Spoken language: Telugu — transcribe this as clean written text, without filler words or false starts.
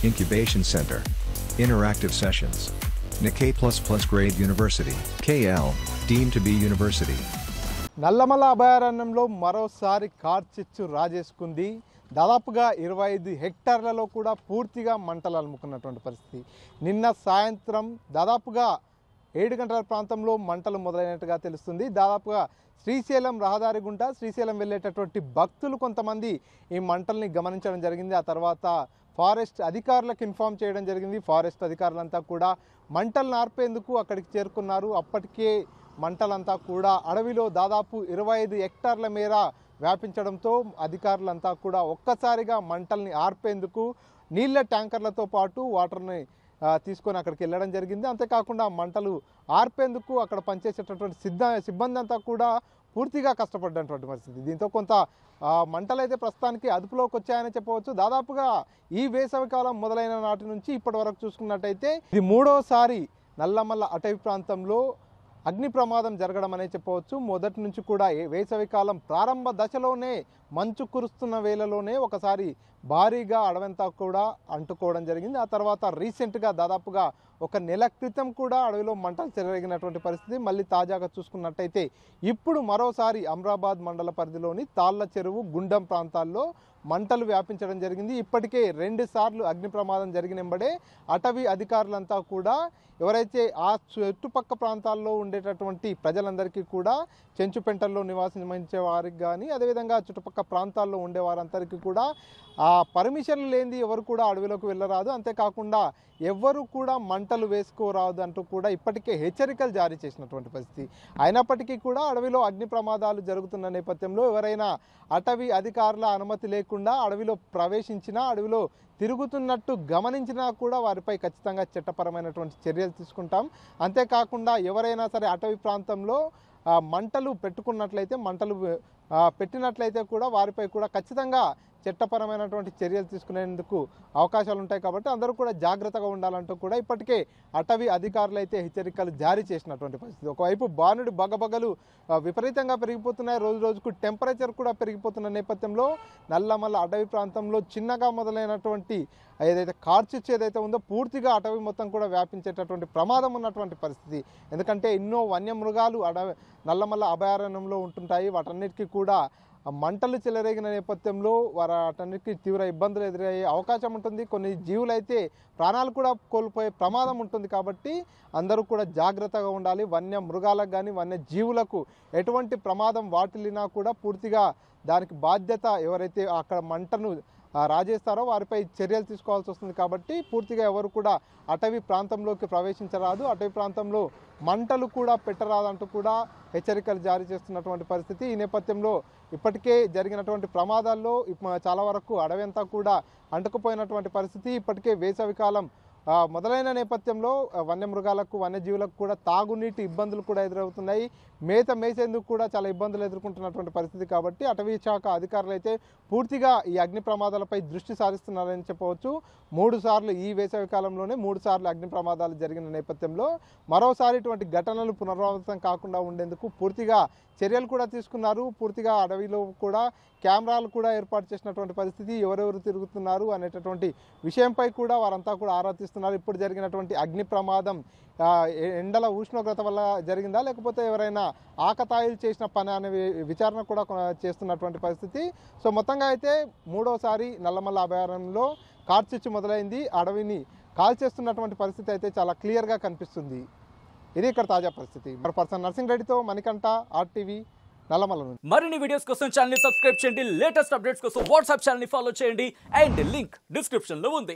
Incubation Center. Interactive sessions. Nikkei++ Grade University. KL, deemed to be university. Nallamala అభయారణ్యంలో మరోసారి కార్చిచ్చు రాజేసుకుంది. దాదాపుగా 25 హెక్టార్లలో కూడా పూర్తిగా మంటలు అలుముకున్నటువంటి పరిస్థితి. నిన్న సాయంత్రం దాదాపుగా 7 గంటల ప్రాంతంలో మంటలు మొదలైనట్టుగా తెలుస్తుంది. దాదాపుగా శ్రీశైలం రహదారి గుంట శ్రీశైలం వెళ్ళేటటువంటి భక్తులు కొంతమంది ఈ మంటల్ని గమనించడం జరిగింది. ఆ తర్వాత ఫారెస్ట్ అధికారులకు ఇన్ఫార్మ్ చేయడం జరిగింది. ఫారెస్ట్ అధికారులంతా కూడా మంటలను ఆర్పేందుకు అక్కడికి చేరుకున్నారు. అప్పటికే మంటలంతా కూడా అడవిలో దాదాపు 25 హెక్టార్ల మేర వ్యాపించడంతో అధికారులంతా కూడా ఒక్కసారిగా మంటల్ని ఆర్పేందుకు నీళ్ళ ట్యాంకర్లతో పాటు వాటర్ని తీసుకొని అక్కడికి వెళ్ళడం జరిగింది. అంతేకాకుండా మంటలు ఆర్పేందుకు అక్కడ పనిచేసేటటువంటి సిబ్బంది అంతా కూడా పూర్తిగా కష్టపడ్డటువంటి పరిస్థితి. దీంతో కొంత మంటలు అయితే ప్రస్తుతానికి అదుపులోకి వచ్చాయని చెప్పవచ్చు. దాదాపుగా ఈ వేసవికాలం మొదలైన నాటి నుంచి ఇప్పటి వరకు చూసుకున్నట్టయితే ఇది 3వసారి నల్లమల్ల అటవీ ప్రాంతంలో అగ్ని ప్రమాదం జరగడం అనే చెప్పవచ్చు. మొదటి నుంచి కూడా వేసవికాలం ప్రారంభ దశలోనే మంచు కురుస్తున్న వేళలోనే ఒకసారి భారీగా అడవంతా కూడా అంటుకోవడం జరిగింది. ఆ తర్వాత రీసెంట్గా దాదాపుగా 1 నెల క్రితం కూడా అడవిలో మంటలు చెలరేగినటువంటి పరిస్థితి. మళ్ళీ తాజాగా చూసుకున్నట్టయితే ఇప్పుడు మరోసారి అమ్రాబాద్ మండల పరిధిలోని తాళ్ల చెరువు గుండం ప్రాంతాల్లో మంటలు వ్యాపించడం జరిగింది. ఇప్పటికే 2 సార్లు అగ్ని ప్రమాదం జరిగినంబడే అటవీ అధికారులంతా కూడా ఎవరైతే ఆ చుట్టుపక్క ప్రాంతాల్లో ఉండేటటువంటి ప్రజలందరికీ కూడా చెంచుపెంటల్లో నివాసించే వారికి కానీ అదేవిధంగా చుట్టుపక్క ప్రాంతాల్లో ఉండే వారందరికీ కూడా ఆ పర్మిషన్లు లేనిది ఎవరు కూడా అడవిలోకి వెళ్ళరాదు, అంతేకాకుండా ఎవ్వరు కూడా మంటలు వేసుకోరాదు అంటూ కూడా ఇప్పటికే హెచ్చరికలు జారీ చేసినటువంటి పరిస్థితి. అయినప్పటికీ కూడా అడవిలో అగ్ని ప్రమాదాలు జరుగుతున్న నేపథ్యంలో ఎవరైనా అటవీ అధికారుల అనుమతి లేకుండా అడవిలో ప్రవేశించినా అడవిలో తిరుగుతున్నట్టు గమనించినా కూడా వారిపై ఖచ్చితంగా చట్టపరమైనటువంటి చర్యలు తీసుకుంటాం. అంతేకాకుండా ఎవరైనా సరే అటవీ ప్రాంతంలో మంటలు పెట్టినట్లయితే కూడా వారిపై కూడా ఖచ్చితంగా చట్టపరమైనటువంటి చర్యలు తీసుకునేందుకు అవకాశాలు ఉంటాయి. కాబట్టి అందరూ కూడా జాగ్రత్తగా ఉండాలంటూ కూడా ఇప్పటికే అటవీ అధికారులు అయితే హెచ్చరికలు జారీ చేసినటువంటి పరిస్థితి. ఒకవైపు బాణుడి బగబగలు విపరీతంగా పెరిగిపోతున్నాయి. రోజు రోజుకు టెంపరేచర్ కూడా పెరిగిపోతున్న నేపథ్యంలో నల్లమల్ల అటవీ ప్రాంతంలో చిన్నగా మొదలైనటువంటి ఏదైతే కార్చిచ్చు ఏదైతే ఉందో పూర్తిగా అటవీ మొత్తం కూడా వ్యాపించేటటువంటి ప్రమాదం ఉన్నటువంటి పరిస్థితి. ఎందుకంటే ఎన్నో వన్యమృగాలు నల్లమల్ల అభయారణ్యంలో ఉంటుంటాయి. వాటన్నిటికీ కూడా మంటలు చెలరేగిన నేపథ్యంలో వాటన్నిటికీ తీవ్ర ఇబ్బందులు ఎదురయ్యే అవకాశం ఉంటుంది. కొన్ని జీవులైతే ప్రాణాలు కూడా కోల్పోయే ప్రమాదం ఉంటుంది. కాబట్టి అందరూ కూడా జాగ్రత్తగా ఉండాలి. వన్య మృగాలకు కానీ వన్య జీవులకు ఎటువంటి ప్రమాదం వాటిల్లినా కూడా పూర్తిగా దానికి బాధ్యత ఎవరైతే అక్కడ మంటను రాజేస్తారో వారిపై చర్యలు తీసుకోవాల్సి వస్తుంది. కాబట్టి పూర్తిగా ఎవరు కూడా అటవీ ప్రాంతంలోకి ప్రవేశించరాదు, అటవీ ప్రాంతంలో మంటలు కూడా పెట్టరాదంటూ కూడా హెచ్చరికలు జారీ చేస్తున్నటువంటి పరిస్థితి. ఈ నేపథ్యంలో ఇప్పటికే జరిగినటువంటి ప్రమాదాల్లో చాలా వరకు అడవి అంతా కూడా అంటుకుపోయినటువంటి పరిస్థితి. ఇప్పటికే వేసవికాలం మొదలైన నేపథ్యంలో వన్యమృగాలకు వన్యజీవులకు కూడా తాగునీటి ఇబ్బందులు కూడా ఎదురవుతున్నాయి. మేసేందుకు కూడా చాలా ఇబ్బందులు ఎదుర్కొంటున్నటువంటి పరిస్థితి. కాబట్టి అటవీ శాఖ అధికారులు అయితే పూర్తిగా ఈ అగ్ని ప్రమాదాలపై దృష్టి సారిస్తున్నారని చెప్పవచ్చు. 3 సార్లు ఈ వేసవి కాలంలోనే 3 సార్లు అగ్ని ప్రమాదాలు జరిగిన నేపథ్యంలో మరోసారి ఇటువంటి ఘటనలు పునరావృతం కాకుండా ఉండేందుకు పూర్తిగా చర్యలు కూడా తీసుకున్నారు. పూర్తిగా అడవిలో కూడా కెమెరాలు కూడా ఏర్పాటు చేసినటువంటి పరిస్థితి. ఎవరెవరు తిరుగుతున్నారు అనేటటువంటి విషయంపై కూడా వారంతా కూడా ఆరా తీస్తున్నారు. ఇప్పుడు జరిగినటువంటి అగ్ని ప్రమాదం ఎండల ఉష్ణోగ్రత వల్ల జరిగిందా లేకపోతే ఎవరైనా ఆకతాయిలు చేసిన పని అనే విచారణ కూడా చేస్తున్నటువంటి పరిస్థితి. సో మొత్తంగా అయితే 3వసారి నల్లమల్ల అభయారణ్యంలో కార్చిచ్చు మొదలైంది. అడవిని కాల్చేస్తున్నటువంటి పరిస్థితి అయితే చాలా క్లియర్గా కనిపిస్తుంది. ఇది ఇక్కడ తాజా పరిస్థితి. పర్సన్ నర్సింగ్ రెడ్డితో మణికంఠ, RTV, నల్లమల్ల. మరిన్ని వీడియోస్ కోసం ఛానల్ ని సబ్స్క్రైబ్ చేయండి. లేటెస్ట్ అప్డేట్స్ కోసం వాట్సాప్ ఛానల్ ని ఫాలో చేయండి. అండ్ లింక్ డిస్క్రిప్షన్ లో ఉంది.